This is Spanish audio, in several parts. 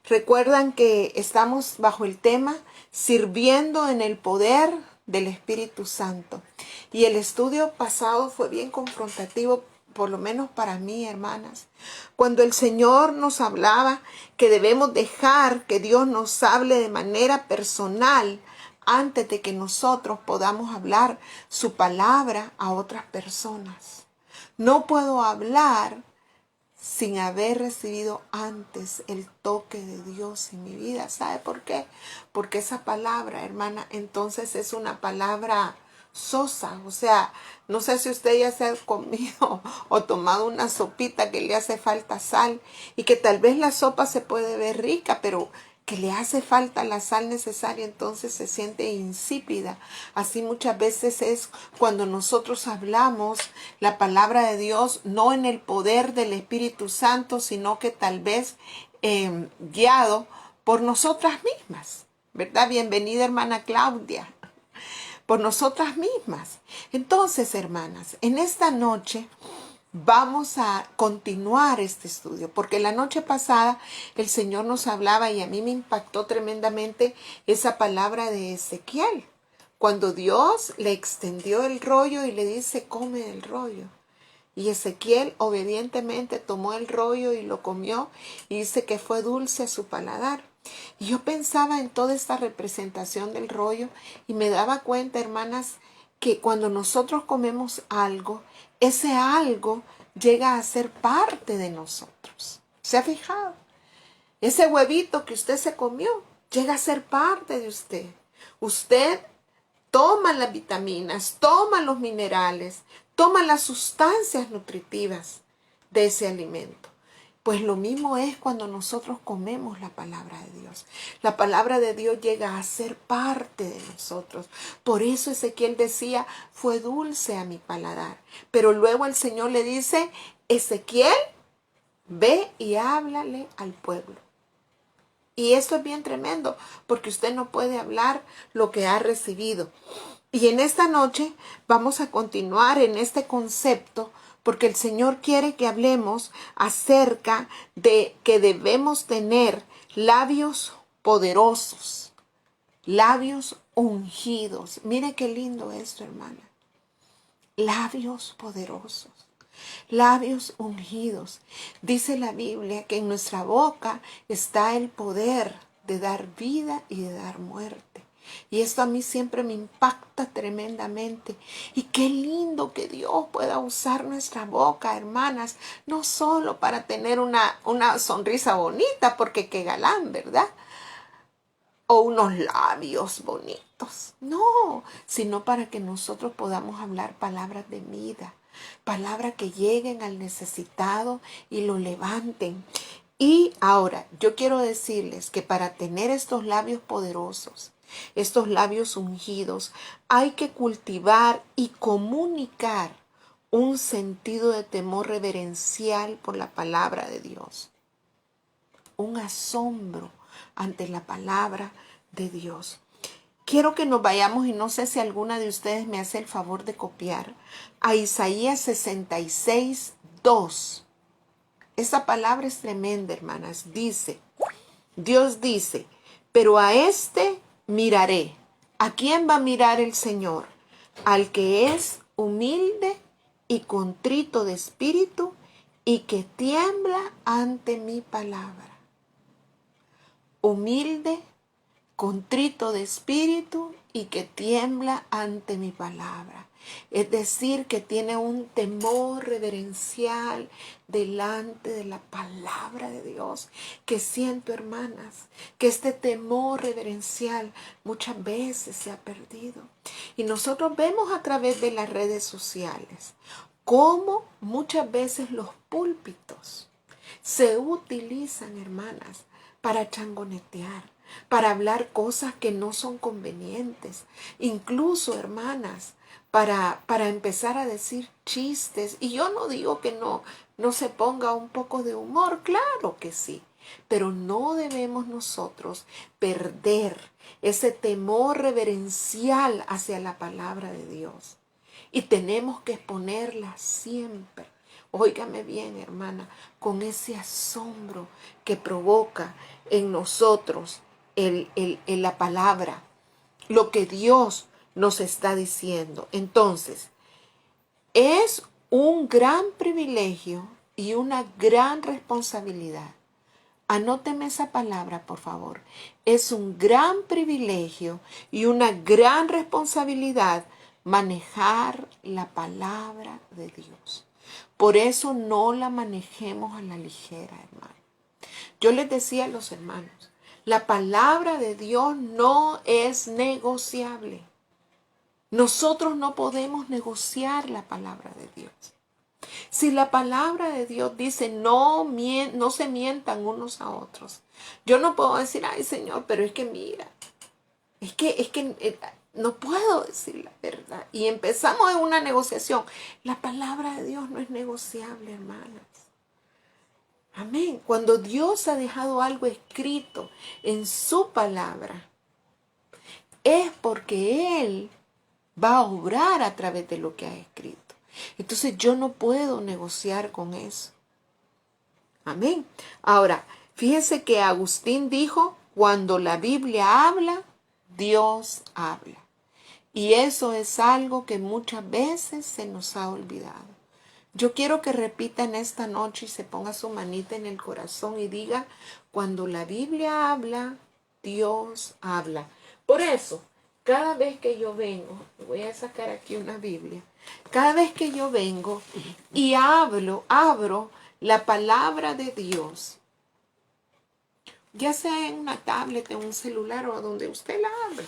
Recuerdan que estamos bajo el tema sirviendo en el poder del Espíritu Santo. Y el estudio pasado fue bien confrontativo, por lo menos para mí, hermanas. Cuando el Señor nos hablaba que debemos dejar que Dios nos hable de manera personal antes de que nosotros podamos hablar su palabra a otras personas. No puedo hablar sin haber recibido antes el toque de Dios en mi vida. ¿Sabe por qué? Porque esa palabra, hermana, entonces es una palabra sosa. O sea, no sé si usted ya se ha comido o tomado una sopita que le hace falta sal y que tal vez la sopa se puede ver rica, pero que le hace falta la sal necesaria, entonces se siente insípida. Así muchas veces es cuando nosotros hablamos la palabra de Dios, no en el poder del Espíritu Santo, sino que tal vez guiado por nosotras mismas, ¿verdad? Bienvenida, hermana Claudia. Por nosotras mismas. Entonces, hermanas, en esta noche vamos a continuar este estudio, porque la noche pasada el Señor nos hablaba y a mí me impactó tremendamente esa palabra de Ezequiel, cuando Dios le extendió el rollo y le dice, come el rollo. Y Ezequiel obedientemente tomó el rollo y lo comió y dice que fue dulce a su paladar. Y yo pensaba en toda esta representación del rollo y me daba cuenta, hermanas, que cuando nosotros comemos algo, ese algo llega a ser parte de nosotros. ¿Se ha fijado? Ese huevito que usted se comió llega a ser parte de usted. Usted toma las vitaminas, toma los minerales, toma las sustancias nutritivas de ese alimento. Pues lo mismo es cuando nosotros comemos la palabra de Dios. La palabra de Dios llega a ser parte de nosotros. Por eso Ezequiel decía, fue dulce a mi paladar. Pero luego el Señor le dice, Ezequiel, ve y háblale al pueblo. Y esto es bien tremendo, porque usted no puede hablar lo que ha recibido. Y en esta noche vamos a continuar en este concepto, porque el Señor quiere que hablemos acerca de que debemos tener labios poderosos, labios ungidos. Mire qué lindo esto, hermana. Labios poderosos. Labios ungidos. Dice la Biblia que en nuestra boca está el poder de dar vida y de dar muerte. Y esto a mí siempre me impacta tremendamente. Y qué lindo que Dios pueda usar nuestra boca, hermanas, no solo para tener una sonrisa bonita, porque qué galán, ¿verdad? O unos labios bonitos. No, sino para que nosotros podamos hablar palabras de vida. Palabras que lleguen al necesitado y lo levanten. Y ahora, yo quiero decirles que para tener estos labios poderosos, estos labios ungidos, hay que cultivar y comunicar un sentido de temor reverencial por la palabra de Dios. Un asombro ante la palabra de Dios. Quiero que nos vayamos, y no sé si alguna de ustedes me hace el favor de copiar, a Isaías 66, 2. Esta palabra es tremenda, hermanas. Dios dice, pero a este miraré. ¿A quién va a mirar el Señor? Al que es humilde y contrito de espíritu y que tiembla ante mi palabra. Humilde, contrito de espíritu y que tiembla ante mi palabra. Es decir, que tiene un temor reverencial delante de la palabra de Dios. Que siento, hermanas, que este temor reverencial muchas veces se ha perdido. Y nosotros vemos a través de las redes sociales cómo muchas veces los púlpitos se utilizan, hermanas, para changonetear, para hablar cosas que no son convenientes. Incluso, hermanas, para empezar a decir chistes. Y yo no digo que no se ponga un poco de humor, claro que sí. Pero no debemos nosotros perder ese temor reverencial hacia la palabra de Dios. Y tenemos que exponerla siempre. Óigame bien, hermana, con ese asombro que provoca en nosotros la palabra, lo que Dios nos está diciendo. Entonces, es un gran privilegio y una gran responsabilidad. Anóteme esa palabra, por favor. Es un gran privilegio y una gran responsabilidad manejar la palabra de Dios. Por eso no la manejemos a la ligera, hermano. Yo les decía a los hermanos, la palabra de Dios no es negociable. Nosotros no podemos negociar la palabra de Dios. Si la palabra de Dios dice no se mientan unos a otros, yo no puedo decir, ay Señor, pero es que mira, no puedo decir la verdad. Y empezamos en una negociación. La palabra de Dios no es negociable, hermanas. Amén. Cuando Dios ha dejado algo escrito en su palabra, es porque Él va a obrar a través de lo que ha escrito. Entonces yo no puedo negociar con eso. Amén. Ahora, fíjense que Agustín dijo, cuando la Biblia habla, Dios habla. Y eso es algo que muchas veces se nos ha olvidado. Yo quiero que repitan esta noche y se ponga su manita en el corazón y diga, cuando la Biblia habla, Dios habla. Por eso, cada vez que yo vengo, voy a sacar aquí una Biblia, cada vez que yo vengo y abro la palabra de Dios, ya sea en una tablet, en un celular o donde usted la abra,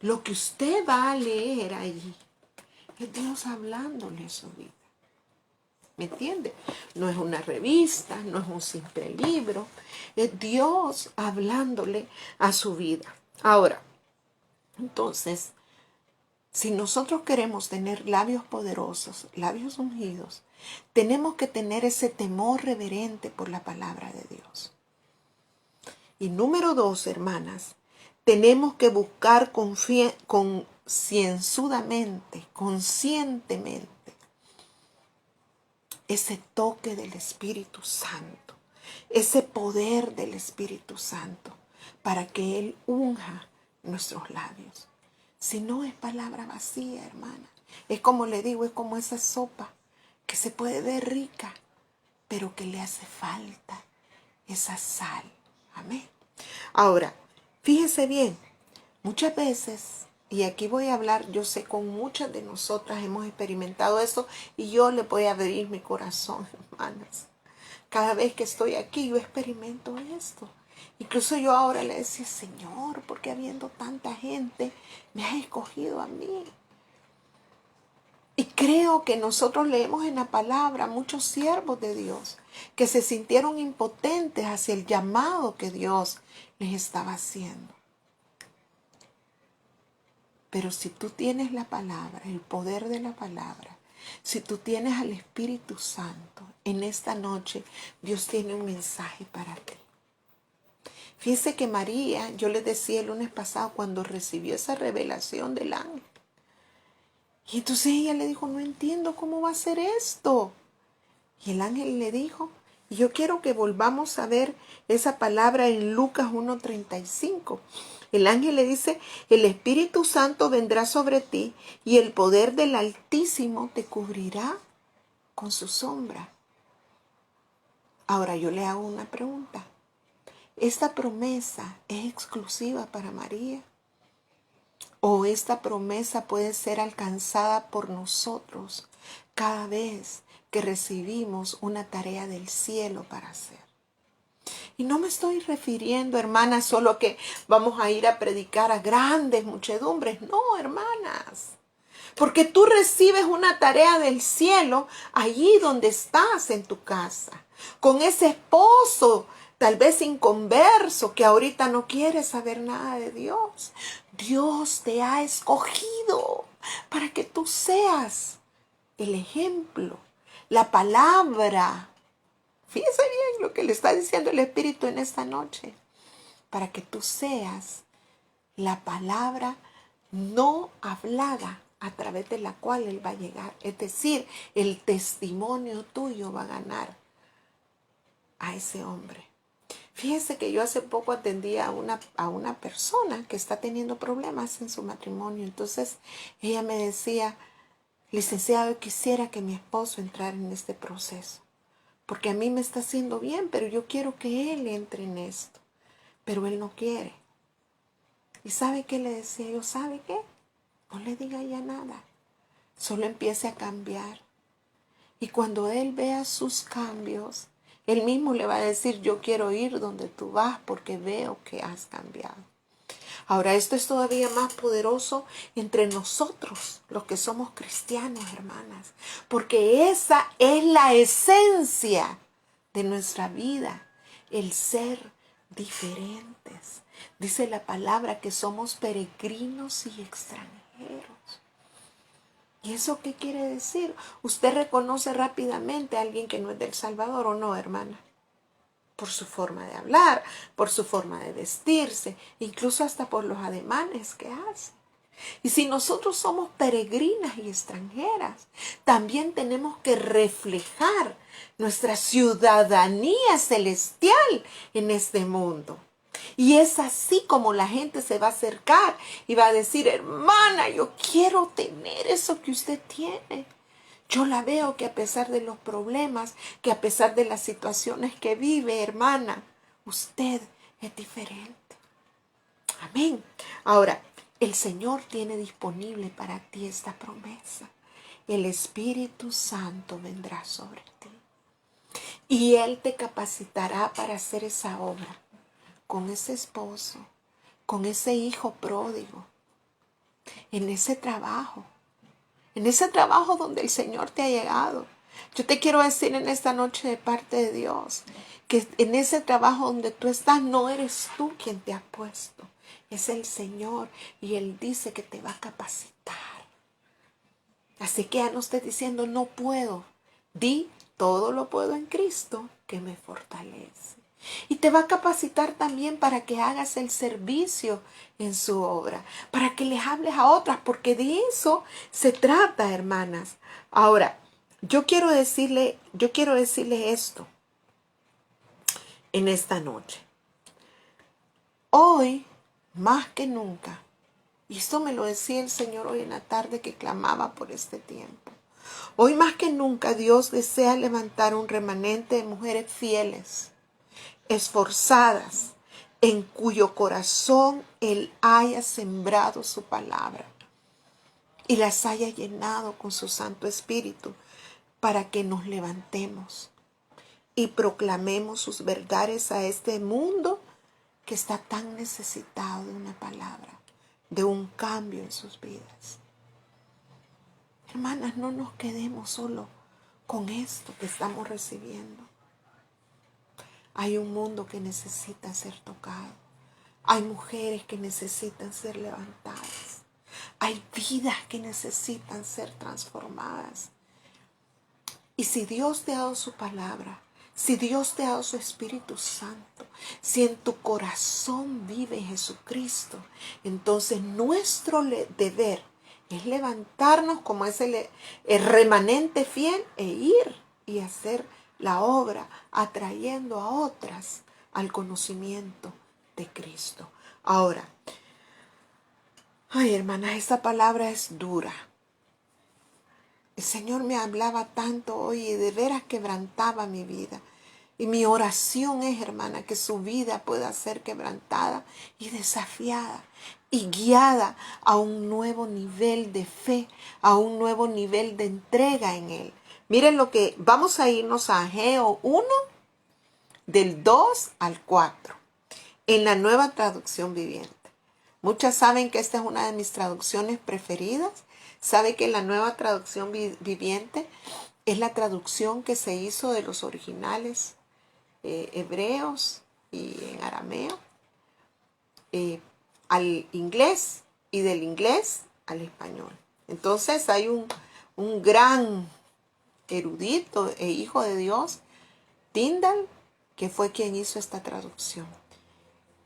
lo que usted va a leer allí es Dios hablándole a su vida. ¿Me entiende? No es una revista, no es un simple libro, es Dios hablándole a su vida. Ahora, entonces, si nosotros queremos tener labios poderosos, labios ungidos, tenemos que tener ese temor reverente por la palabra de Dios. Y número 2, hermanas, tenemos que buscar conscientemente, ese toque del Espíritu Santo, ese poder del Espíritu Santo, para que Él unja nuestros labios. Si no, es palabra vacía, hermana. Es como le digo, es como esa sopa que se puede ver rica, pero que le hace falta esa sal. Amén. Ahora, fíjese bien, muchas veces, y aquí voy a hablar, yo sé con muchas de nosotras hemos experimentado eso, y yo le voy a abrir mi corazón, hermanas. Cada vez que estoy aquí, yo experimento esto. Incluso yo ahora le decía, Señor, ¿por qué habiendo tanta gente me has escogido a mí? Y creo que nosotros leemos en la palabra muchos siervos de Dios que se sintieron impotentes hacia el llamado que Dios les estaba haciendo. Pero si tú tienes la palabra, el poder de la palabra, si tú tienes al Espíritu Santo, en esta noche Dios tiene un mensaje para ti. Fíjese que María, yo les decía el lunes pasado cuando recibió esa revelación del ángel. Y entonces ella le dijo, no entiendo cómo va a ser esto. Y el ángel le dijo, y yo quiero que volvamos a ver esa palabra en Lucas 1:35. El ángel le dice, el Espíritu Santo vendrá sobre ti y el poder del Altísimo te cubrirá con su sombra. Ahora yo le hago una pregunta. ¿Esta promesa es exclusiva para María? ¿O esta promesa puede ser alcanzada por nosotros cada vez que recibimos una tarea del cielo para hacer? Y no me estoy refiriendo, hermanas, solo que vamos a ir a predicar a grandes muchedumbres. No, hermanas. Porque tú recibes una tarea del cielo allí donde estás en tu casa. Con ese esposo, tal vez inconverso, que ahorita no quiere saber nada de Dios. Dios te ha escogido para que tú seas el ejemplo, la palabra. Fíjese bien lo que le está diciendo el Espíritu en esta noche. Para que tú seas la palabra no hablada a través de la cual Él va a llegar. Es decir, el testimonio tuyo va a ganar a ese hombre. Fíjese que yo hace poco atendí a una persona que está teniendo problemas en su matrimonio. Entonces ella me decía, licenciado, quisiera que mi esposo entrara en este proceso, porque a mí me está haciendo bien, pero yo quiero que él entre en esto, pero él no quiere. ¿Y sabe qué le decía yo? ¿Sabe qué? No le diga ya nada, solo empiece a cambiar. Y cuando él vea sus cambios, él mismo le va a decir, yo quiero ir donde tú vas porque veo que has cambiado. Ahora, esto es todavía más poderoso entre nosotros, los que somos cristianos, hermanas, porque esa es la esencia de nuestra vida, el ser diferentes. Dice la palabra que somos peregrinos y extranjeros. ¿Y eso qué quiere decir? Usted reconoce rápidamente a alguien que no es del Salvador, ¿o no, hermana? Por su forma de hablar, por su forma de vestirse, incluso hasta por los ademanes que hace. Y si nosotros somos peregrinas y extranjeras, también tenemos que reflejar nuestra ciudadanía celestial en este mundo. Y es así como la gente se va a acercar y va a decir, hermana, yo quiero tener eso que usted tiene. Yo la veo que a pesar de los problemas, que a pesar de las situaciones que vive, hermana, usted es diferente. Amén. Ahora, el Señor tiene disponible para ti esta promesa. El Espíritu Santo vendrá sobre ti. Y Él te capacitará para hacer esa obra con ese esposo, con ese hijo pródigo, en ese trabajo donde el Señor te ha llegado. Yo te quiero decir en esta noche de parte de Dios, que en ese trabajo donde tú estás no eres tú quien te ha puesto, es el Señor, y Él dice que te va a capacitar. Así que ya no estés diciendo no puedo, di todo lo puedo en Cristo que me fortalece. Y te va a capacitar también para que hagas el servicio en su obra, para que les hables a otras, porque de eso se trata, hermanas. Ahora, yo quiero decirle esto en esta noche. Hoy, más que nunca, y esto me lo decía el Señor hoy en la tarde que clamaba por este tiempo. Hoy más que nunca Dios desea levantar un remanente de mujeres fieles, esforzadas, en cuyo corazón Él haya sembrado su palabra y las haya llenado con su Santo Espíritu para que nos levantemos y proclamemos sus verdades a este mundo que está tan necesitado de una palabra, de un cambio en sus vidas. Hermanas, no nos quedemos solo con esto que estamos recibiendo. Hay un mundo que necesita ser tocado. Hay mujeres que necesitan ser levantadas. Hay vidas que necesitan ser transformadas. Y si Dios te ha dado su palabra, si Dios te ha dado su Espíritu Santo, si en tu corazón vive Jesucristo, entonces nuestro deber es levantarnos como es el remanente fiel e ir y hacer la obra, atrayendo a otras al conocimiento de Cristo. Ahora, ay, hermanas, esta palabra es dura. El Señor me hablaba tanto hoy y de veras quebrantaba mi vida. Y mi oración es, hermana, que su vida pueda ser quebrantada y desafiada y guiada a un nuevo nivel de fe, a un nuevo nivel de entrega en Él. Miren lo que vamos a irnos a Ageo 1, del 2 al 4, en la Nueva Traducción Viviente. Muchas saben que esta es una de mis traducciones preferidas. Sabe que la Nueva Traducción Viviente es la traducción que se hizo de los originales hebreos y en arameo al inglés y del inglés al español. Entonces hay un gran erudito e hijo de Dios, Tyndale, que fue quien hizo esta traducción.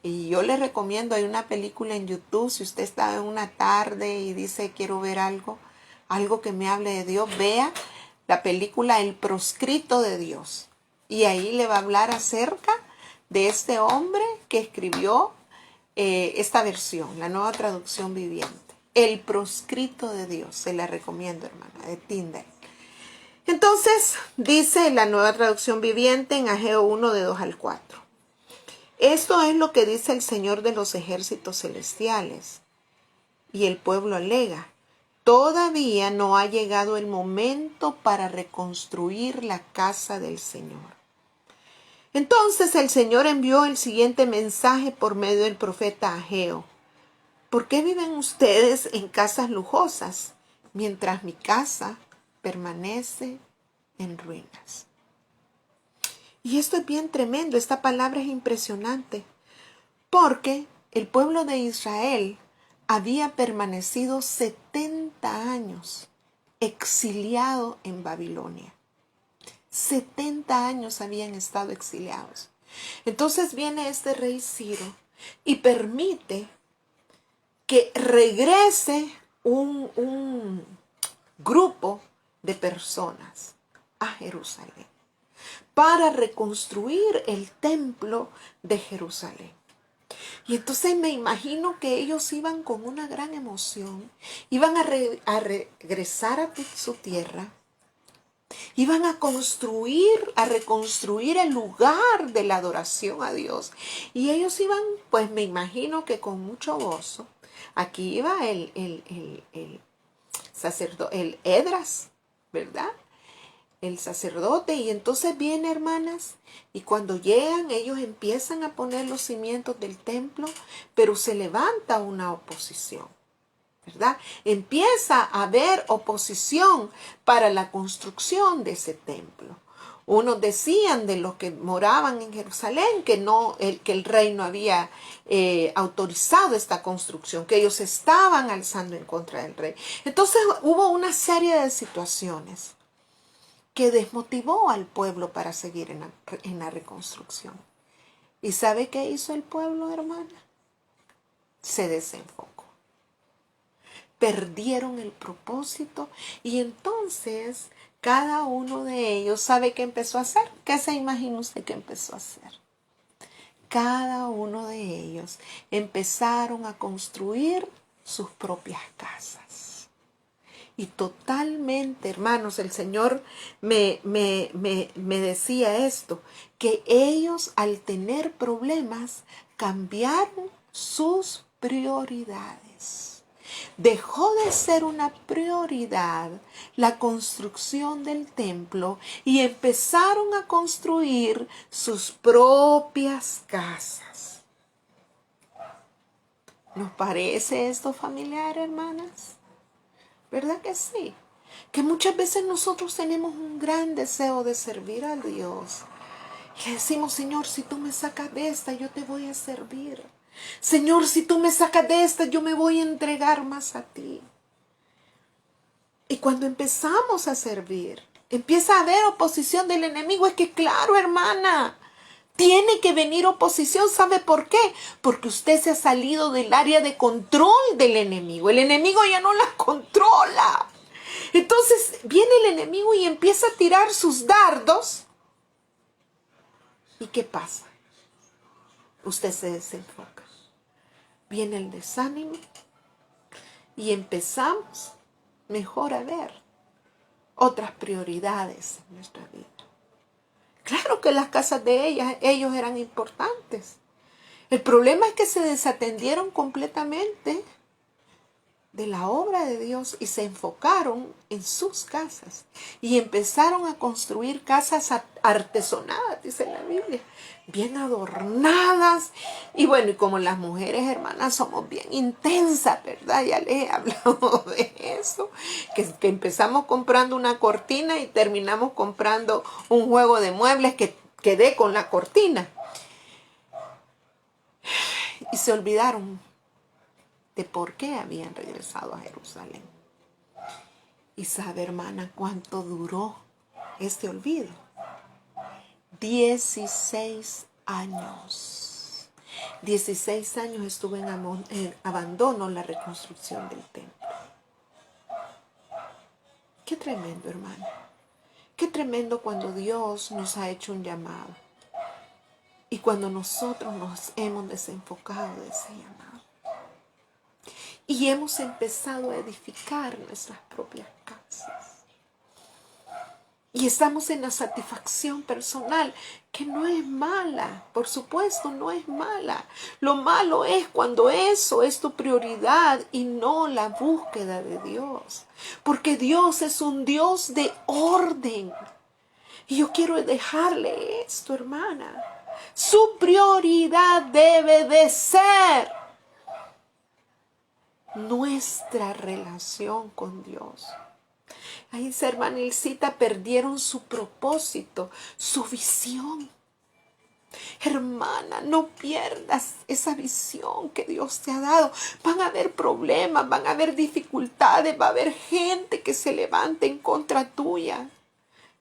Y yo le recomiendo, hay una película en YouTube, si usted está en una tarde y dice quiero ver algo que me hable de Dios, vea la película El Proscrito de Dios. Y ahí le va a hablar acerca de este hombre que escribió esta versión, la Nueva Traducción Viviente. El proscrito de Dios. Se la recomiendo, hermana, de Tyndale. Entonces, dice la Nueva Traducción Viviente en Ageo 1, de 2 al 4. Esto es lo que dice el Señor de los ejércitos celestiales. Y el pueblo alega: todavía no ha llegado el momento para reconstruir la casa del Señor. Entonces el Señor envió el siguiente mensaje por medio del profeta Ageo: ¿por qué viven ustedes en casas lujosas, mientras mi casa permanece en ruinas? Y esto es bien tremendo, esta palabra es impresionante, porque el pueblo de Israel había permanecido 70 años exiliado en Babilonia. 70 años habían estado exiliados. Entonces viene este rey Ciro y permite que regrese un grupo de personas a Jerusalén para reconstruir el templo de Jerusalén. Y entonces me imagino que ellos iban con una gran emoción, iban a regresar a su tierra, iban a reconstruir el lugar de la adoración a Dios. Y ellos iban, pues me imagino que con mucho gozo. Aquí iba el sacerdote, el Edras, ¿verdad? El sacerdote. Y entonces viene, hermanas, y cuando llegan ellos empiezan a poner los cimientos del templo, pero se levanta una oposición, ¿verdad? Empieza a haber oposición para la construcción de ese templo. Unos decían, de los que moraban en Jerusalén, que el rey no había autorizado esta construcción, que ellos estaban alzando en contra del rey. Entonces hubo una serie de situaciones que desmotivó al pueblo para seguir en la reconstrucción. ¿Y sabe qué hizo el pueblo, hermana? Se desenfocó. Perdieron el propósito y entonces cada uno de ellos, ¿sabe qué empezó a hacer? ¿Qué se imagina usted que empezó a hacer? Cada uno de ellos empezaron a construir sus propias casas. Y totalmente, hermanos, el Señor me decía esto, que ellos al tener problemas cambiaron sus prioridades. Dejó de ser una prioridad la construcción del templo y empezaron a construir sus propias casas. ¿Nos parece esto familiar, hermanas? ¿Verdad que sí? Que muchas veces nosotros tenemos un gran deseo de servir a Dios. Y le decimos: Señor, si tú me sacas de esta, yo te voy a servir. Señor, si tú me sacas de esta, yo me voy a entregar más a ti. Y cuando empezamos a servir, empieza a haber oposición del enemigo. Es que claro, hermana, tiene que venir oposición. ¿Sabe por qué? Porque usted se ha salido del área de control del enemigo. El enemigo ya no la controla. Entonces viene el enemigo y empieza a tirar sus dardos. ¿Y qué pasa? Usted se desenfoca. Viene el desánimo y empezamos mejor a ver otras prioridades en nuestra vida. Claro que las casas de ellos eran importantes. El problema es que se desatendieron completamente de la obra de Dios y se enfocaron en sus casas y empezaron a construir casas artesonadas, dice la Biblia, bien adornadas. Y bueno, y como las mujeres, hermanas, somos bien intensas, ¿verdad? Ya les he hablado de eso, que empezamos comprando una cortina y terminamos comprando un juego de muebles que quedé con la cortina. Y se olvidaron de por qué habían regresado a Jerusalén. Y sabe, hermana, cuánto duró este olvido. 16 años. 16 años estuvo en abandono la reconstrucción del templo. Qué tremendo, hermana. Qué tremendo cuando Dios nos ha hecho un llamado. Y cuando nosotros nos hemos desenfocado de ese llamado y hemos empezado a edificar nuestras propias casas y estamos en la satisfacción personal, que no es mala, por supuesto, no es mala. Lo malo es cuando eso es tu prioridad y no la búsqueda de Dios. Porque Dios es un Dios de orden. Y yo quiero dejarle esto, hermana. Su prioridad debe de ser nuestra relación con Dios. Ahí, hermana Ilcita, perdieron su propósito, su visión. Hermana, no pierdas esa visión que Dios te ha dado. Van a haber problemas, van a haber dificultades, va a haber gente que se levante en contra tuya.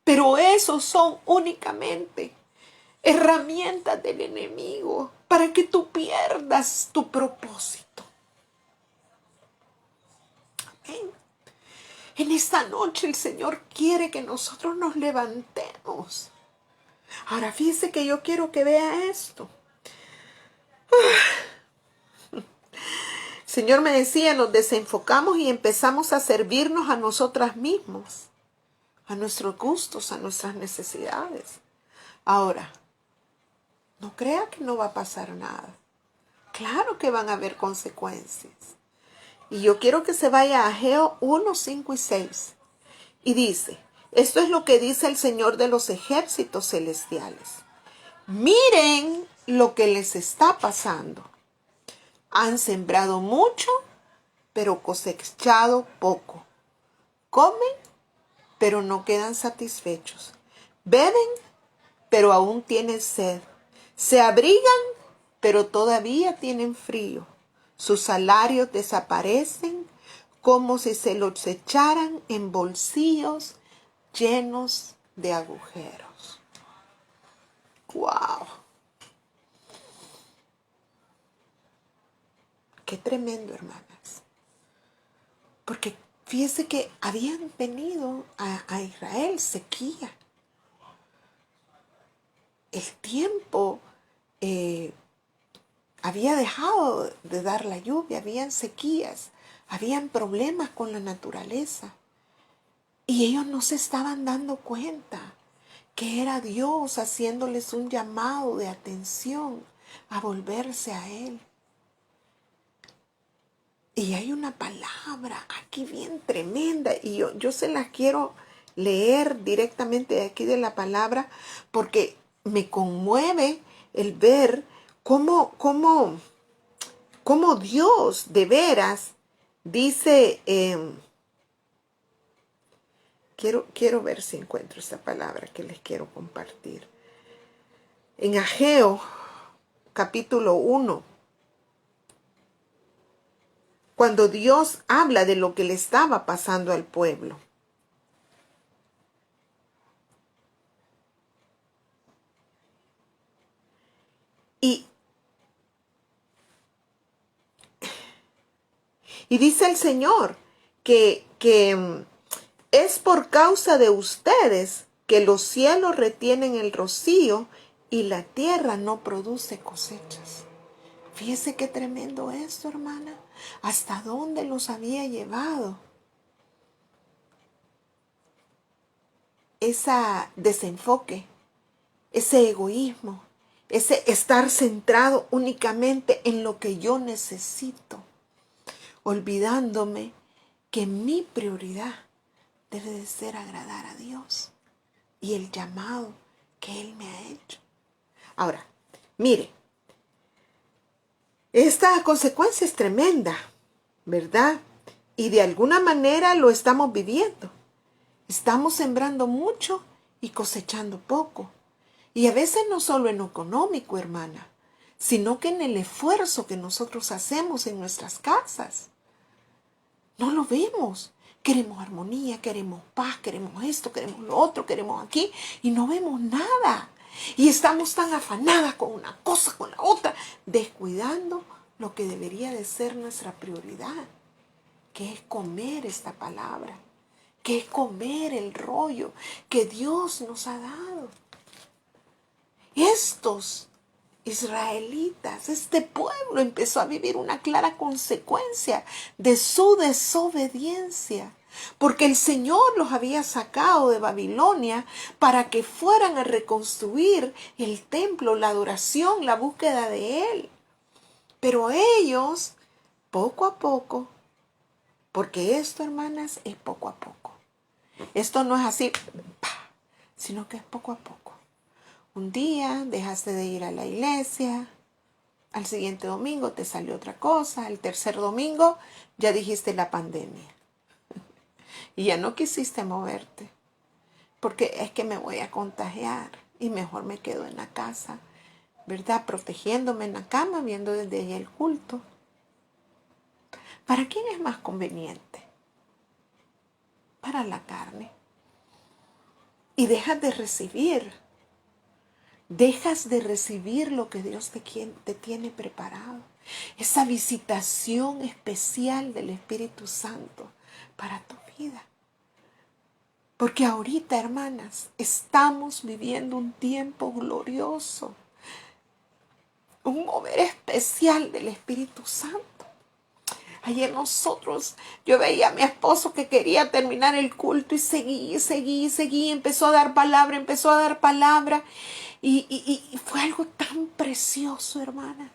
Pero esos son únicamente herramientas del enemigo para que tú pierdas tu propósito. Amén. En esta noche el Señor quiere que nosotros nos levantemos. Ahora fíjese que yo quiero que vea esto. El Señor me decía, nos desenfocamos y empezamos a servirnos a nosotras mismos, a nuestros gustos, a nuestras necesidades. Ahora, no crea que no va a pasar nada. Claro que van a haber consecuencias. Y yo quiero que se vaya a Ageo 1, 5 y 6. Y dice, esto es lo que dice el Señor de los ejércitos celestiales. Miren lo que les está pasando. Han sembrado mucho, pero cosechado poco. Comen, pero no quedan satisfechos. Beben, pero aún tienen sed. Se abrigan, pero todavía tienen frío. Sus salarios desaparecen como si se los echaran en bolsillos llenos de agujeros. ¡Wow! ¡Qué tremendo, hermanas! Porque fíjese que habían venido a Israel sequía. El tiempo había dejado de dar la lluvia, habían sequías, habían problemas con la naturaleza. Y ellos no se estaban dando cuenta que era Dios haciéndoles un llamado de atención a volverse a Él. Y hay una palabra aquí bien tremenda y yo se las quiero leer directamente de aquí de la palabra porque me conmueve el ver cómo Dios de veras dice, quiero ver si encuentro esa palabra que les quiero compartir. En Ageo, capítulo 1, cuando Dios habla de lo que le estaba pasando al pueblo. Y dice el Señor que es por causa de ustedes que los cielos retienen el rocío y la tierra no produce cosechas. Fíjese qué tremendo esto, hermana. ¿Hasta dónde los había llevado ese desenfoque, ese egoísmo, ese estar centrado únicamente en lo que yo necesito, olvidándome que mi prioridad debe de ser agradar a Dios y el llamado que Él me ha hecho? Ahora, mire, esta consecuencia es tremenda, ¿verdad? Y de alguna manera lo estamos viviendo. Estamos sembrando mucho y cosechando poco. Y a veces no solo en lo económico, hermana, sino que en el esfuerzo que nosotros hacemos en nuestras casas. No lo vemos. Queremos armonía, queremos paz, queremos esto, queremos lo otro, queremos aquí, y no vemos nada. Y estamos tan afanadas con una cosa, con la otra, descuidando lo que debería de ser nuestra prioridad, que es comer esta palabra, que es comer el rollo que Dios nos ha dado. Estos israelitas, este pueblo empezó a vivir una clara consecuencia de su desobediencia, porque el Señor los había sacado de Babilonia para que fueran a reconstruir el templo, la adoración, la búsqueda de Él. Pero ellos, poco a poco, porque esto, hermanas, es poco a poco. Esto no es así, sino que es poco a poco. Un día dejaste de ir a la iglesia, al siguiente domingo te salió otra cosa, el tercer domingo ya dijiste la pandemia. Y ya no quisiste moverte, porque es que me voy a contagiar y mejor me quedo en la casa, ¿verdad? Protegiéndome en la cama, viendo desde ahí el culto. ¿Para quién es más conveniente? Para la carne. Y dejas de recibir lo que Dios te tiene preparado. Esa visitación especial del Espíritu Santo para tu vida. Porque ahorita, hermanas, estamos viviendo un tiempo glorioso. Un mover especial del Espíritu Santo. Ayer yo veía a mi esposo que quería terminar el culto y seguí. Empezó a dar palabra. Y fue algo tan precioso, hermanas.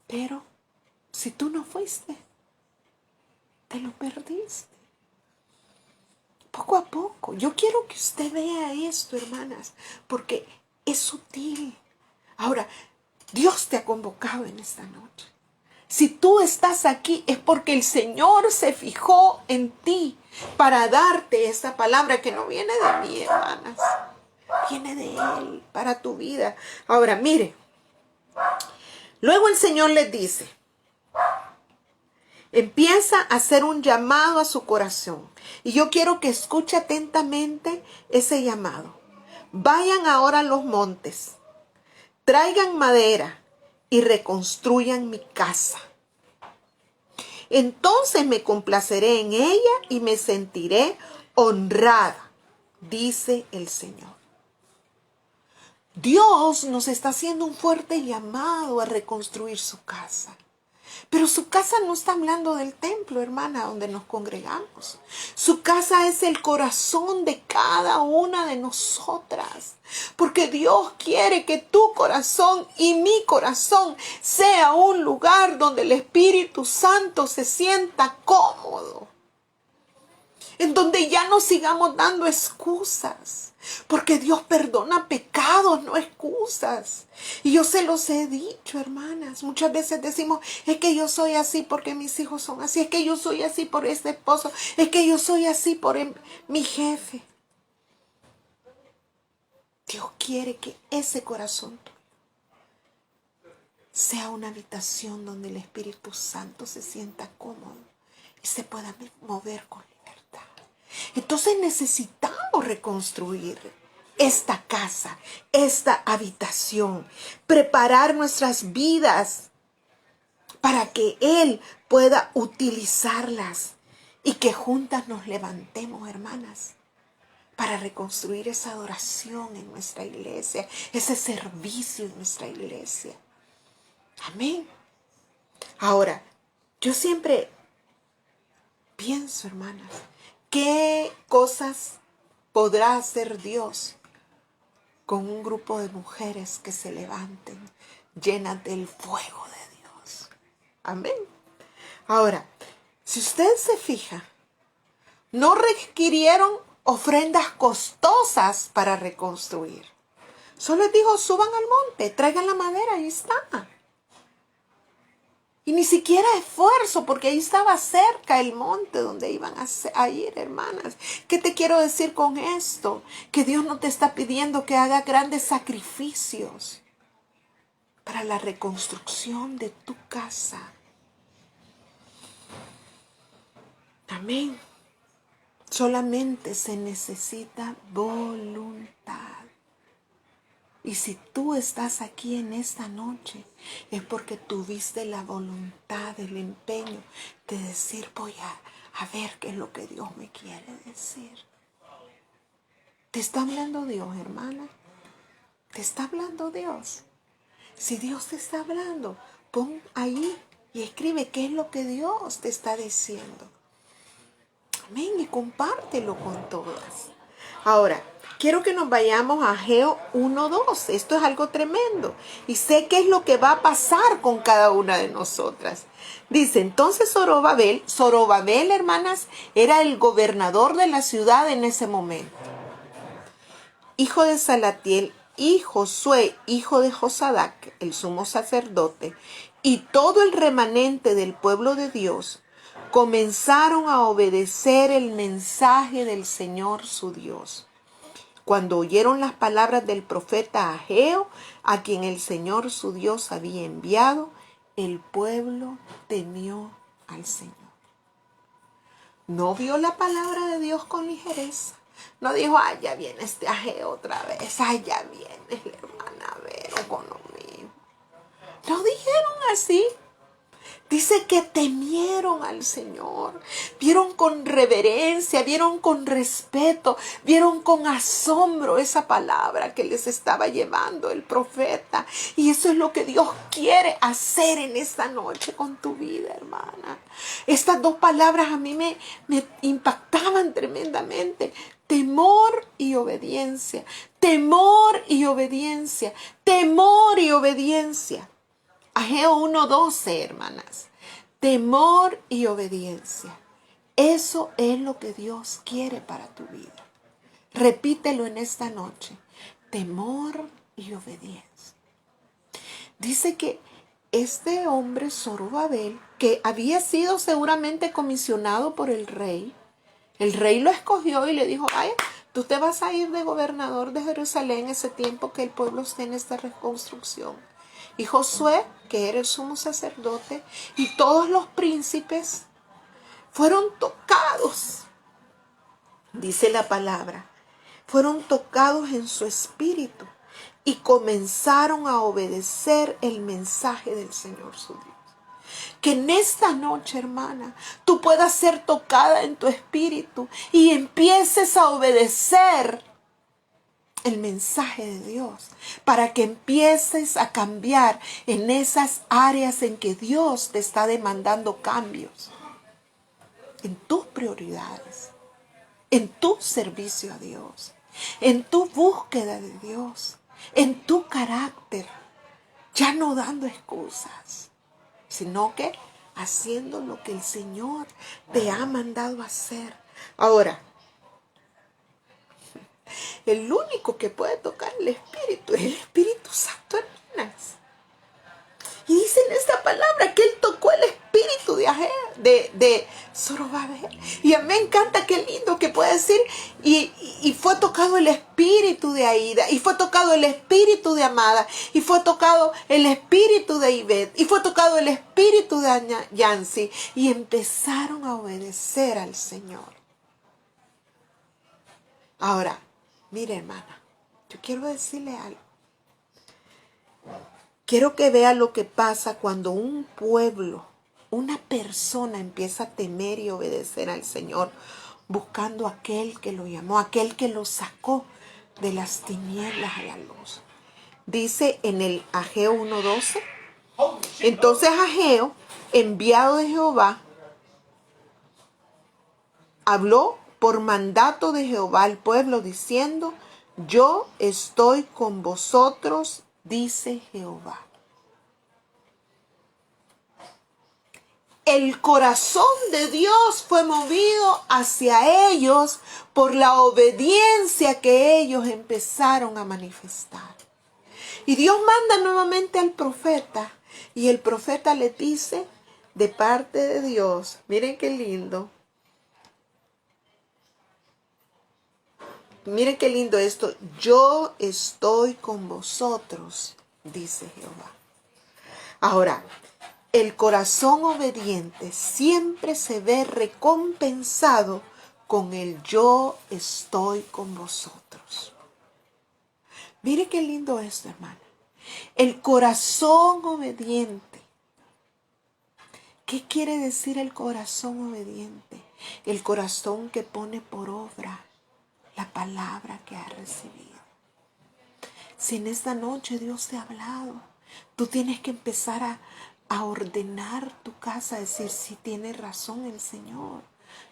Pero si tú no fuiste, te lo perdiste. Poco a poco. Yo quiero que usted vea esto, hermanas, porque es sutil. Ahora, Dios te ha convocado en esta noche. Si tú estás aquí es porque el Señor se fijó en ti para darte esta palabra que no viene de mí, hermanas. Viene de Él para tu vida. Ahora, mire. Luego el Señor les dice, empieza a hacer un llamado a su corazón. Y yo quiero que escuche atentamente ese llamado. Vayan ahora a los montes, traigan madera y reconstruyan mi casa. Entonces me complaceré en ella y me sentiré honrada, dice el Señor. Dios nos está haciendo un fuerte llamado a reconstruir su casa. Pero su casa no está hablando del templo, hermana, donde nos congregamos. Su casa es el corazón de cada una de nosotras. Porque Dios quiere que tu corazón y mi corazón sea un lugar donde el Espíritu Santo se sienta cómodo. En donde ya no sigamos dando excusas. Porque Dios perdona pecados, no excusas. Y yo se los he dicho, hermanas. Muchas veces decimos, es que yo soy así porque mis hijos son así. Es que yo soy así por este esposo. Es que yo soy así por mi jefe. Dios quiere que ese corazón sea una habitación donde el Espíritu Santo se sienta cómodo y se pueda mover con libertad. Entonces necesitamos reconstruir esta casa, esta habitación, preparar nuestras vidas para que Él pueda utilizarlas y que juntas nos levantemos, hermanas, para reconstruir esa adoración en nuestra iglesia, ese servicio en nuestra iglesia. Amén. Ahora, yo siempre pienso, hermanas, ¿qué cosas podrá hacer Dios con un grupo de mujeres que se levanten llenas del fuego de Dios? Amén. Ahora, si usted se fija, no requirieron ofrendas costosas para reconstruir. Solo les dijo, suban al monte, traigan la madera, ahí está. Y ni siquiera esfuerzo, porque ahí estaba cerca el monte donde iban a ir, hermanas. ¿Qué te quiero decir con esto? Que Dios no te está pidiendo que hagas grandes sacrificios para la reconstrucción de tu casa. Amén. Solamente se necesita voluntad. Y si tú estás aquí en esta noche, es porque tuviste la voluntad, el empeño de decir, voy a ver qué es lo que Dios me quiere decir. ¿Te está hablando Dios, hermana? ¿Te está hablando Dios? Si Dios te está hablando, pon ahí y escribe qué es lo que Dios te está diciendo. Amén, y compártelo con todas. Ahora, quiero que nos vayamos a Ageo 1:2. Esto es algo tremendo. Y sé qué es lo que va a pasar con cada una de nosotras. Dice, entonces Zorobabel, hermanas, era el gobernador de la ciudad en ese momento. Hijo de Salatiel, y Josué, hijo de Josadac, el sumo sacerdote, y todo el remanente del pueblo de Dios, comenzaron a obedecer el mensaje del Señor su Dios. Cuando oyeron las palabras del profeta Ageo, a quien el Señor su Dios había enviado, el pueblo temió al Señor. No vio la palabra de Dios con ligereza. No dijo, ay, ya viene este Ageo otra vez. Ay, ya viene la hermana Vero con lo mismo. No dijeron así. Dice que temieron al Señor, vieron con reverencia, vieron con respeto, vieron con asombro esa palabra que les estaba llevando el profeta. Y eso es lo que Dios quiere hacer en esta noche con tu vida, hermana. Estas dos palabras a mí me impactaban tremendamente. Temor y obediencia, temor y obediencia, temor y obediencia. Ageo 1:12, hermanas. Temor y obediencia. Eso es lo que Dios quiere para tu vida. Repítelo en esta noche. Temor y obediencia. Dice que este hombre Zorobabel, que había sido seguramente comisionado por el rey lo escogió y le dijo, vaya, tú te vas a ir de gobernador de Jerusalén ese tiempo que el pueblo esté en esta reconstrucción. Y Josué, que era el sumo sacerdote, y todos los príncipes fueron tocados, dice la palabra, fueron tocados en su espíritu y comenzaron a obedecer el mensaje del Señor su Dios. Que en esta noche, hermana, tú puedas ser tocada en tu espíritu y empieces a obedecer el mensaje de Dios, para que empieces a cambiar en esas áreas en que Dios te está demandando cambios, en tus prioridades, en tu servicio a Dios, en tu búsqueda de Dios, en tu carácter, ya no dando excusas, sino que haciendo lo que el Señor te ha mandado hacer. Ahora, el único que puede tocar el Espíritu es el Espíritu Santo, hermanas. Y dice en esta palabra que Él tocó el espíritu de Zorobabel. Y a mí me encanta, qué lindo que puede decir, y fue tocado el espíritu de Aida, y fue tocado el espíritu de Amada, y fue tocado el espíritu de Ivette, y fue tocado el espíritu de Yancy, y empezaron a obedecer al Señor. Ahora, mire, hermana, yo quiero decirle algo. Quiero que vea lo que pasa cuando un pueblo, una persona empieza a temer y obedecer al Señor, buscando a aquel que lo llamó, aquel que lo sacó de las tinieblas a la luz. Dice en el Ageo 1:12, entonces Ageo, enviado de Jehová, habló por mandato de Jehová al pueblo diciendo, yo estoy con vosotros, dice Jehová. El corazón de Dios fue movido hacia ellos por la obediencia que ellos empezaron a manifestar. Y Dios manda nuevamente al profeta, y el profeta le dice de parte de Dios, miren qué lindo. Miren qué lindo esto. Yo estoy con vosotros, dice Jehová. Ahora, el corazón obediente siempre se ve recompensado con el yo estoy con vosotros. Mire qué lindo esto, hermana. El corazón obediente. ¿Qué quiere decir el corazón obediente? El corazón que pone por obra la palabra que ha recibido. Si en esta noche Dios te ha hablado, tú tienes que empezar a ordenar tu casa, a decir si tiene razón el Señor.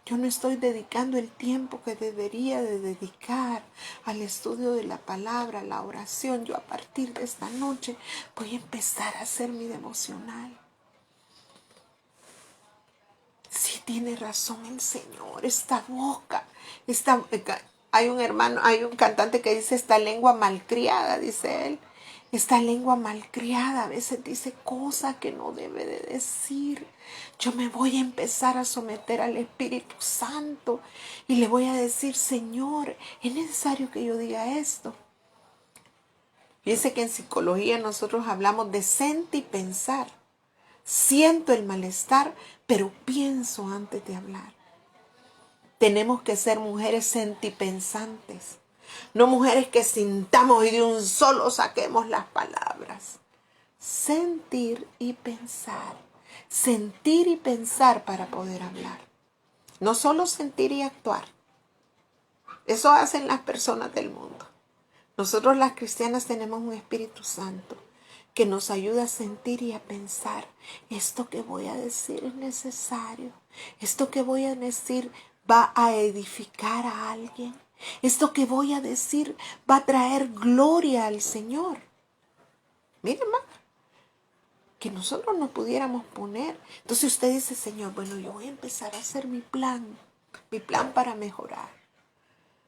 Yo no estoy dedicando el tiempo que debería de dedicar al estudio de la palabra, a la oración. Yo a partir de esta noche voy a empezar a hacer mi devocional. Sí tiene razón el Señor, esta boca, hay un hermano, hay un cantante que dice esta lengua malcriada, dice él. Esta lengua malcriada a veces dice cosas que no debe de decir. Yo me voy a empezar a someter al Espíritu Santo y le voy a decir, Señor, es necesario que yo diga esto. Fíjense que en psicología nosotros hablamos de sentir y pensar. Siento el malestar, pero pienso antes de hablar. Tenemos que ser mujeres sentipensantes, no mujeres que sintamos y de un solo saquemos las palabras. Sentir y pensar para poder hablar. No solo sentir y actuar. Eso hacen las personas del mundo. Nosotros las cristianas tenemos un Espíritu Santo que nos ayuda a sentir y a pensar. Esto que voy a decir es necesario. Esto que voy a decir va a edificar a alguien. Esto que voy a decir va a traer gloria al Señor. Miren, hermano, que nosotros nos pudiéramos poner. Entonces usted dice, Señor, bueno, yo voy a empezar a hacer mi plan para mejorar.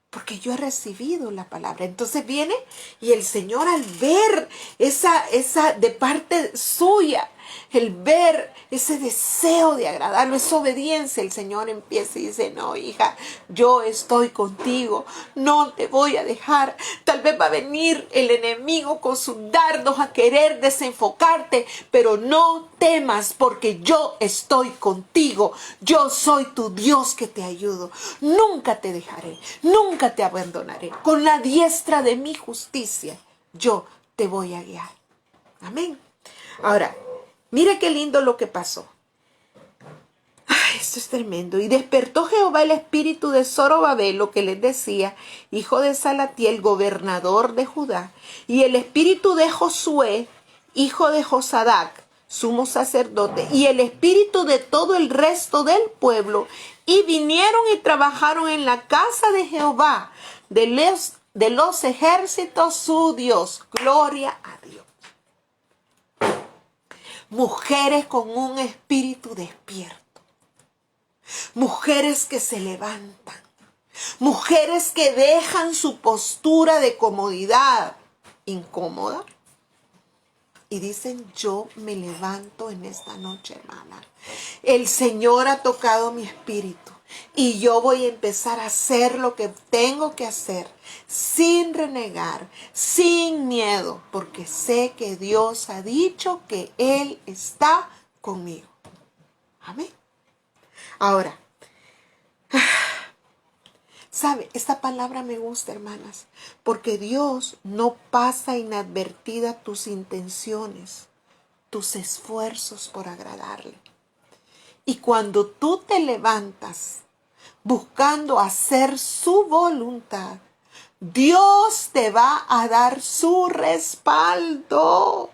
Porque yo he recibido la palabra. Entonces viene y el Señor al ver esa de parte suya, el ver ese deseo de agradarlo, esa obediencia, el Señor empieza y dice, no, hija, yo estoy contigo, no te voy a dejar. Tal vez va a venir el enemigo con sus dardos a querer desenfocarte, pero no temas porque yo estoy contigo. Yo soy tu Dios que te ayudo. Nunca te dejaré, nunca te abandonaré. Con la diestra de mi justicia, yo te voy a guiar. Amén. Ahora, mire qué lindo lo que pasó. Ay, esto es tremendo. Y despertó Jehová el espíritu de Zorobabel, lo que les decía, hijo de Salatiel, gobernador de Judá, y el espíritu de Josué, hijo de Josadac, sumo sacerdote, y el espíritu de todo el resto del pueblo, y vinieron y trabajaron en la casa de Jehová, de los ejércitos su Dios. Gloria a Dios. Mujeres con un espíritu despierto. Mujeres que se levantan. Mujeres que dejan su postura de comodidad incómoda. Y dicen, yo me levanto en esta noche, hermana. El Señor ha tocado mi espíritu. Y yo voy a empezar a hacer lo que tengo que hacer. Sin renegar, sin miedo. Porque sé que Dios ha dicho que Él está conmigo. Amén. Ahora, ¿sabe? Esta palabra me gusta, hermanas, porque Dios no pasa inadvertida tus intenciones, tus esfuerzos por agradarle. Y cuando tú te levantas buscando hacer su voluntad, Dios te va a dar su respaldo.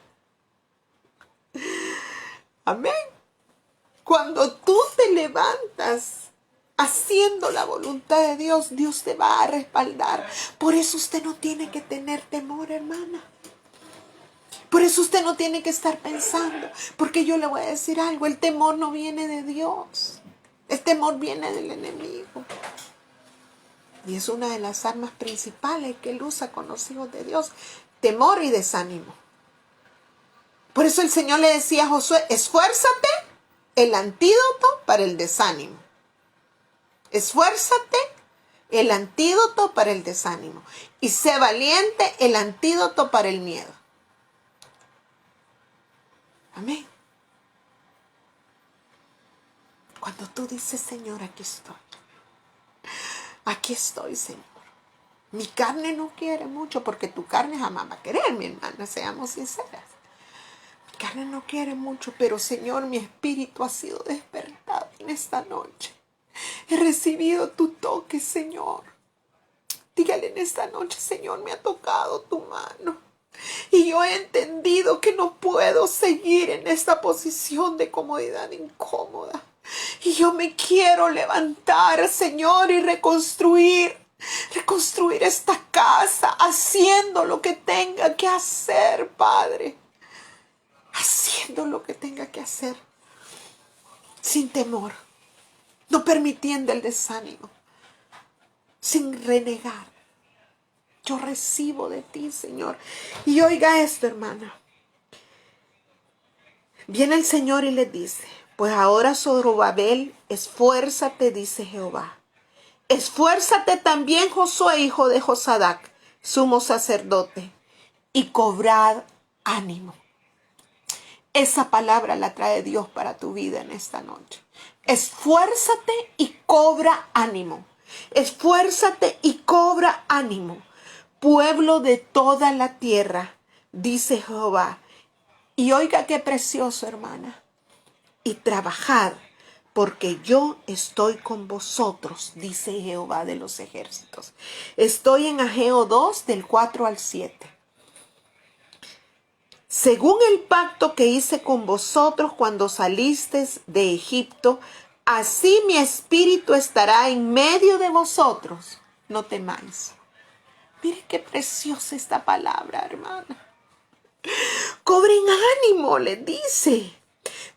Amén. Cuando tú te levantas haciendo la voluntad de Dios, Dios te va a respaldar. Por eso usted no tiene que tener temor, hermana. Por eso usted no tiene que estar pensando. Porque yo le voy a decir algo, el temor no viene de Dios. El temor viene del enemigo. Y es una de las armas principales que él usa con los hijos de Dios. Temor y desánimo. Por eso el Señor le decía a Josué, esfuérzate, el antídoto para el desánimo. Esfuérzate, el antídoto para el desánimo. Y sé valiente, el antídoto para el miedo. Amén. Cuando tú dices, Señor, aquí estoy. Aquí estoy, Señor. Mi carne no quiere mucho, porque tu carne jamás va a querer, mi hermana, seamos sinceras. Mi carne no quiere mucho, pero Señor, mi espíritu ha sido despertado en esta noche. He recibido tu toque, Señor. Dígale en esta noche, Señor, me ha tocado tu mano. Y yo he entendido que no puedo seguir en esta posición de comodidad incómoda. Y yo me quiero levantar, Señor, y reconstruir esta casa, haciendo lo que tenga que hacer, Padre. Haciendo lo que tenga que hacer, sin temor, no permitiendo el desánimo, sin renegar. Yo recibo de ti, Señor. Y oiga esto, hermana. Viene el Señor y le dice: pues ahora, Zorobabel, esfuérzate, dice Jehová. Esfuérzate también, Josué, hijo de Josadac, sumo sacerdote, y cobrad ánimo. Esa palabra la trae Dios para tu vida en esta noche. Esfuérzate y cobra ánimo. Esfuérzate y cobra ánimo. Pueblo de toda la tierra, dice Jehová. Y oiga qué precioso, hermana. Y trabajad, porque yo estoy con vosotros, dice Jehová de los ejércitos. Estoy en Ageo 2, del 4 al 7. Según el pacto que hice con vosotros cuando salisteis de Egipto, así mi espíritu estará en medio de vosotros. No temáis. Mire qué preciosa esta palabra, hermana. Cobren ánimo, les dice.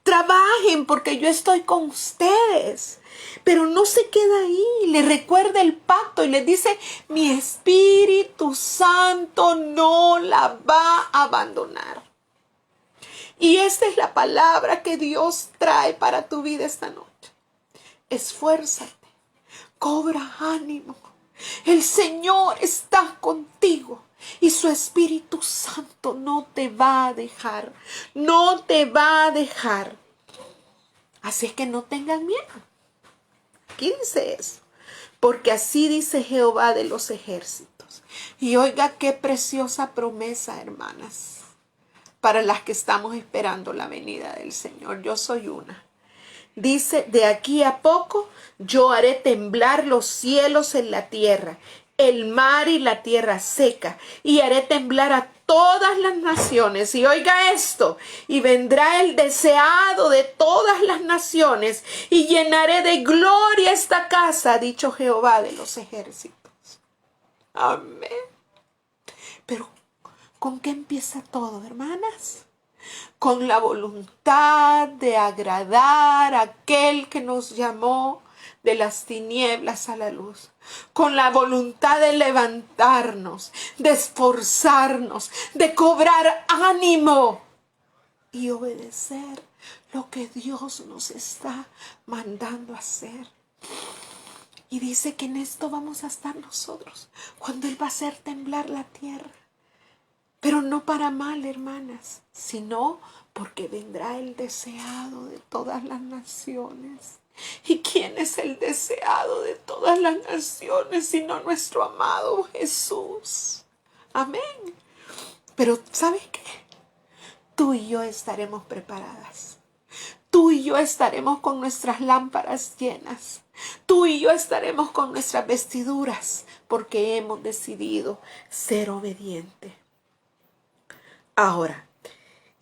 Trabajen porque yo estoy con ustedes. Pero no se queda ahí. Le recuerda el pacto y les dice: mi Espíritu Santo no la va a abandonar. Y esta es la palabra que Dios trae para tu vida esta noche. Esfuérzate, cobra ánimo. El Señor está contigo y su Espíritu Santo no te va a dejar. No te va a dejar. Así es que no tengan miedo. Aquí dice eso. Porque así dice Jehová de los ejércitos. Y oiga qué preciosa promesa, hermanas, para las que estamos esperando la venida del Señor. Yo soy una. Dice: de aquí a poco yo haré temblar los cielos en la tierra, el mar y la tierra seca, y haré temblar a todas las naciones. Y oiga esto: y vendrá el deseado de todas las naciones, y llenaré de gloria esta casa, ha dicho Jehová de los ejércitos. Amén. Pero ¿con qué empieza todo, hermanas? Con la voluntad de agradar a aquel que nos llamó de las tinieblas a la luz. Con la voluntad de levantarnos, de esforzarnos, de cobrar ánimo y obedecer lo que Dios nos está mandando hacer. Y dice que en esto vamos a estar nosotros, cuando Él va a hacer temblar la tierra. Pero no para mal, hermanas, sino porque vendrá el deseado de todas las naciones. ¿Y quién es el deseado de todas las naciones sino nuestro amado Jesús? Amén. Pero ¿sabes qué? Tú y yo estaremos preparadas. Tú y yo estaremos con nuestras lámparas llenas. Tú y yo estaremos con nuestras vestiduras, porque hemos decidido ser obedientes. Ahora,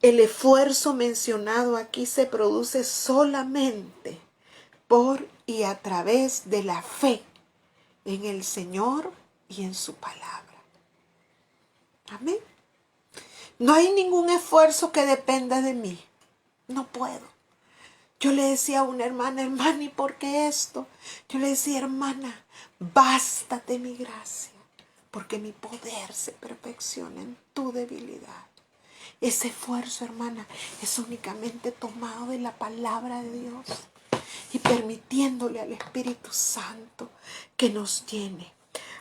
el esfuerzo mencionado aquí se produce solamente por y a través de la fe en el Señor y en su palabra. Amén. No hay ningún esfuerzo que dependa de mí. No puedo. Yo le decía a una hermana: hermana, ¿y por qué esto? Yo le decía: hermana, bástate mi gracia, porque mi poder se perfecciona en tu debilidad. Ese esfuerzo, hermana, es únicamente tomado de la palabra de Dios y permitiéndole al Espíritu Santo que nos llene.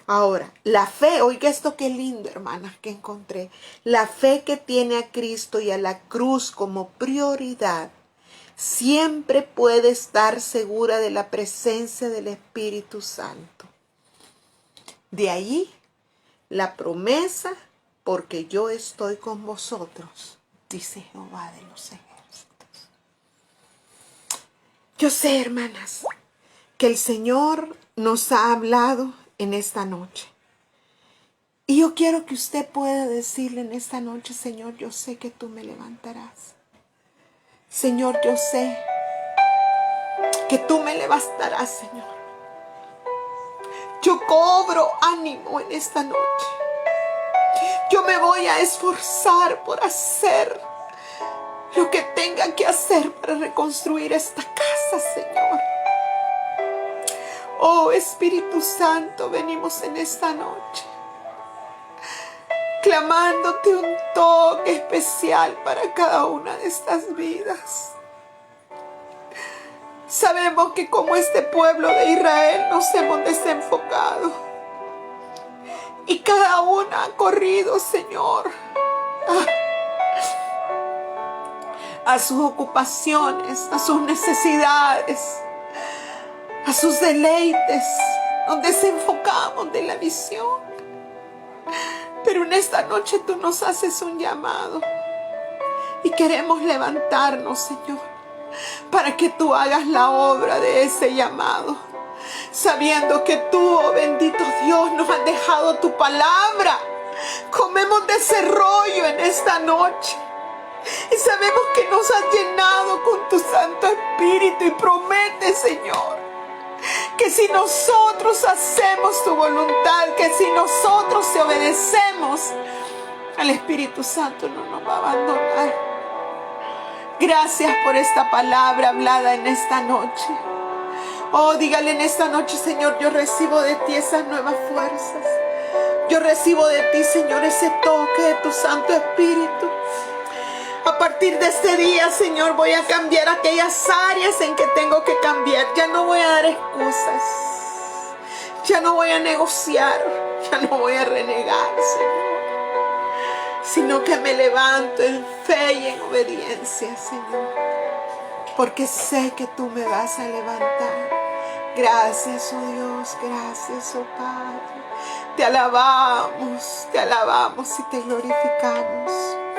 Ahora, la fe, oiga esto qué lindo, hermanas, que encontré. La fe que tiene a Cristo y a la cruz como prioridad siempre puede estar segura de la presencia del Espíritu Santo. De ahí la promesa: porque yo estoy con vosotros, dice Jehová de los ejércitos. Yo sé, hermanas, que el Señor nos ha hablado en esta noche. Y yo quiero que usted pueda decirle en esta noche: Señor, yo sé que tú me levantarás. Señor, yo sé que tú me levantarás, Señor. Yo cobro ánimo en esta noche. Yo me voy a esforzar por hacer lo que tenga que hacer para reconstruir esta casa, Señor. Oh, Espíritu Santo, venimos en esta noche clamándote un toque especial para cada una de estas vidas. Sabemos que como este pueblo de Israel nos hemos desenfocado y cada una ha corrido, Señor, a sus ocupaciones, a sus necesidades, a sus deleites. Nos desenfocamos de la visión. Pero en esta noche tú nos haces un llamado y queremos levantarnos, Señor, para que tú hagas la obra de ese llamado, sabiendo que tú, oh bendito Dios, nos has dejado tu palabra. Comemos de ese rollo en esta noche y sabemos que nos has llenado con tu Santo Espíritu, y promete, Señor, que si nosotros hacemos tu voluntad, que si nosotros te obedecemos, el Espíritu Santo no nos va a abandonar. Gracias por esta palabra hablada en esta noche. Oh, dígale en esta noche: Señor, yo recibo de ti esas nuevas fuerzas. Yo recibo de ti, Señor, ese toque de tu Santo Espíritu. A partir de este día, Señor, voy a cambiar aquellas áreas en que tengo que cambiar. Ya no voy a dar excusas. Ya no voy a negociar. Ya no voy a renegar, Señor. Sino que me levanto en fe y en obediencia, Señor. Porque sé que tú me vas a levantar. Gracias, oh Dios. Gracias, oh Padre. Te alabamos y te glorificamos.